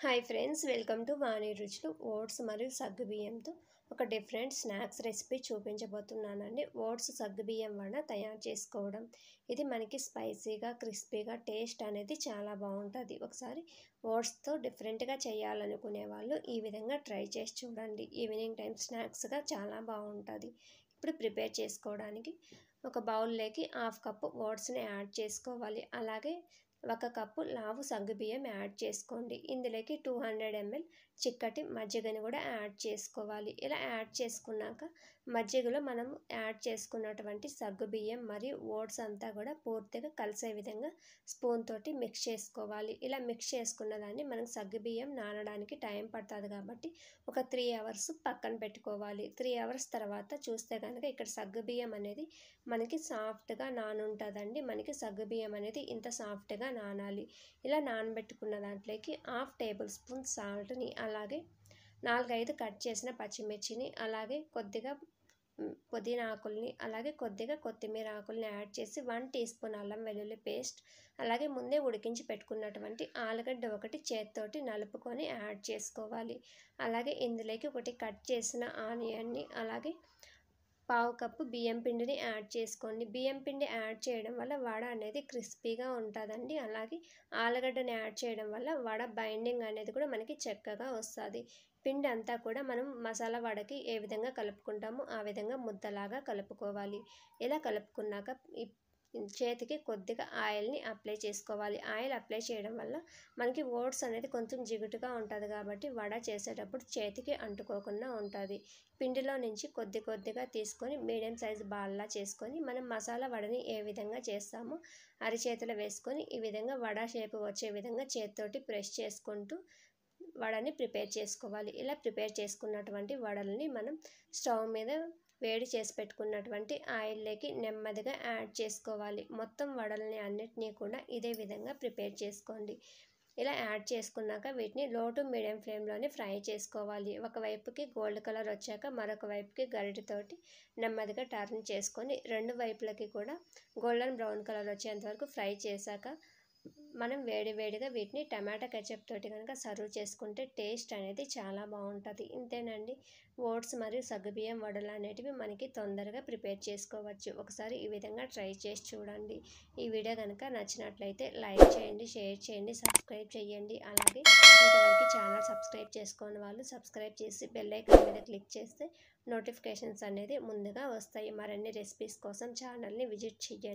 Hi friends, welcome to వాణి రుచులు. Oats మరియు సగ్గుబియ్యంతో ఒక డిఫరెంట్ స్నాక్స్ రెసిపీ చూపించబోతున్నానండి. ఓట్స్ సగ్గుబియ్యం వడ తయారు చేసుకోవడం. ఇది మనకి స్పైసీగా, క్రిస్పీగా టేస్ట్ అనేది చాలా బాగుంటుంది. ఒకసారి ఓట్స్తో డిఫరెంట్గా చేయాలనుకునే వాళ్ళు ఈ విధంగా ట్రై చేసి చూడండి. ఈవినింగ్ టైం స్నాక్స్గా చాలా బాగుంటుంది. ఇప్పుడు ప్రిపేర్ చేసుకోవడానికి ఒక బౌల్లోకి 1/2 కప్పు ఓట్స్ని యాడ్ చేసుకోవాలి. అలాగే 1 కప్పు లావు సగ్గుబియ్యం యాడ్ చేసుకోండి. ఇందులోకి 200 ml చిక్కటి మజ్జిగని కూడా యాడ్ చేసుకోవాలి. ఇలా యాడ్ చేసుకున్నాక మజ్జిగలో మనం యాడ్ చేసుకున్నటువంటి సగ్గుబియ్యం మరియు ఓట్స్ అంతా కూడా పూర్తిగా కలిసే విధంగా స్పూన్ తోటి మిక్స్ చేసుకోవాలి. ఇలా మిక్స్ చేసుకున్న దాన్ని మనకు సగ్గుబియ్యం నానడానికి టైం పడుతుంది కాబట్టి ఒక 3 అవర్స్ పక్కన పెట్టుకోవాలి. 3 అవర్స్ తర్వాత చూస్తే కనుక ఇక్కడ సగ్గుబియ్యం అనేది మనకి సాఫ్ట్గా నానుంటుందండి. మనకి సగ్గుబియ్యం అనేది ఇంత సాఫ్ట్గా నానాలి. ఇలా నానబెట్టుకున్న దాంట్లోకి 1/2 టేబుల్ స్పూన్ సాల్ట్ని, అలాగే 4-5 కట్ చేసిన పచ్చిమిర్చిని, అలాగే కొద్దిగా పుదీనా ఆకుల్ని, అలాగే కొద్దిగా కొత్తిమీర ఆకుల్ని యాడ్ చేసి 1 టీ స్పూన్ అల్లం వెల్లుల్లి పేస్ట్, అలాగే ముందే ఉడికించి పెట్టుకున్నటువంటి ఆలుగడ్డ ఒకటి చేత్తోటి నలుపుకొని యాడ్ చేసుకోవాలి. అలాగే ఇందులోకి ఒకటి కట్ చేసిన ఆనియన్ని, అలాగే 1/2 కప్పు బియ్యం పిండిని యాడ్ చేసుకోండి. బియ్యం పిండి యాడ్ చేయడం వల్ల వడ అనేది క్రిస్పీగా ఉంటుందండి. అలాగే ఆలుగడ్డని యాడ్ చేయడం వల్ల వడ బైండింగ్ అనేది కూడా మనకి చక్కగా వస్తుంది. పిండి అంతా కూడా మనం మసాలా వడకి ఏ విధంగా కలుపుకుంటామో ఆ విధంగా ముద్దలాగా కలుపుకోవాలి. ఇలా కలుపుకున్నాక చేతికి కొద్దిగా ఆయిల్ని అప్లై చేసుకోవాలి. ఆయిల్ అప్లై చేయడం వల్ల మనకి ఓట్స్ అనేది కొంచెం జిగుటుగా ఉంటుంది కాబట్టి వడ చేసేటప్పుడు చేతికి అంటుకోకుండా ఉంటుంది. పిండిలో నుంచి కొద్దిగా తీసుకొని మీడియం సైజు బాల్లా చేసుకొని మనం మసాలా వడని ఏ విధంగా చేస్తామో అరిచేతిలో వేసుకొని ఈ విధంగా వడ షేపు వచ్చే విధంగా చేతితోటి ప్రెస్ చేసుకుంటూ వడని ప్రిపేర్ చేసుకోవాలి. ఇలా ప్రిపేర్ చేసుకున్నటువంటి వడల్ని మనం స్టవ్ మీద వేడి చేసి పెట్టుకున్నటువంటి ఆయిల్లోకి నెమ్మదిగా యాడ్ చేసుకోవాలి. మొత్తం వడల్ని అన్నిటినీ కూడా ఇదే విధంగా ప్రిపేర్ చేసుకోండి. ఇలా యాడ్ చేసుకున్నాక వీటిని లో టు మీడియం ఫ్లేమ్లోనే ఫ్రై చేసుకోవాలి. ఒకవైపుకి గోల్డ్ కలర్ వచ్చాక మరొక వైపుకి గరిటెతోటి నెమ్మదిగా టర్న్ చేసుకొని రెండు వైపులకి కూడా గోల్డెన్ బ్రౌన్ కలర్ వచ్చేంత వరకు ఫ్రై చేశాక మనం వేడిగా వీటిని టమాటా కెచప్ తోటి కనుక సర్వ్ చేసుకుంటే టేస్ట్ అనేది చాలా బాగుంటుంది. ఇంతేనండి, ఓట్స్ మరియు సగ్గుబియ్యం వడలు అనేటివి మనకి తొందరగా ప్రిపేర్ చేసుకోవచ్చు. ఒకసారి ఈ విధంగా ట్రై చేసి చూడండి. ఈ వీడియో కనుక నచ్చినట్లయితే లైక్ చేయండి, షేర్ చేయండి, సబ్స్క్రైబ్ చేయండి. అలాగే ఇంతవరకు ఛానల్ సబ్స్క్రైబ్ చేసుకోని వాళ్ళు సబ్స్క్రైబ్ చేసి బెల్ ఐకాన్ మీద క్లిక్ చేస్తే నోటిఫికేషన్స్ అనేది ముందుగా వస్తాయి. మరిన్ని రెసిపీస్ కోసం ఛానల్ని విజిట్ చేయండి.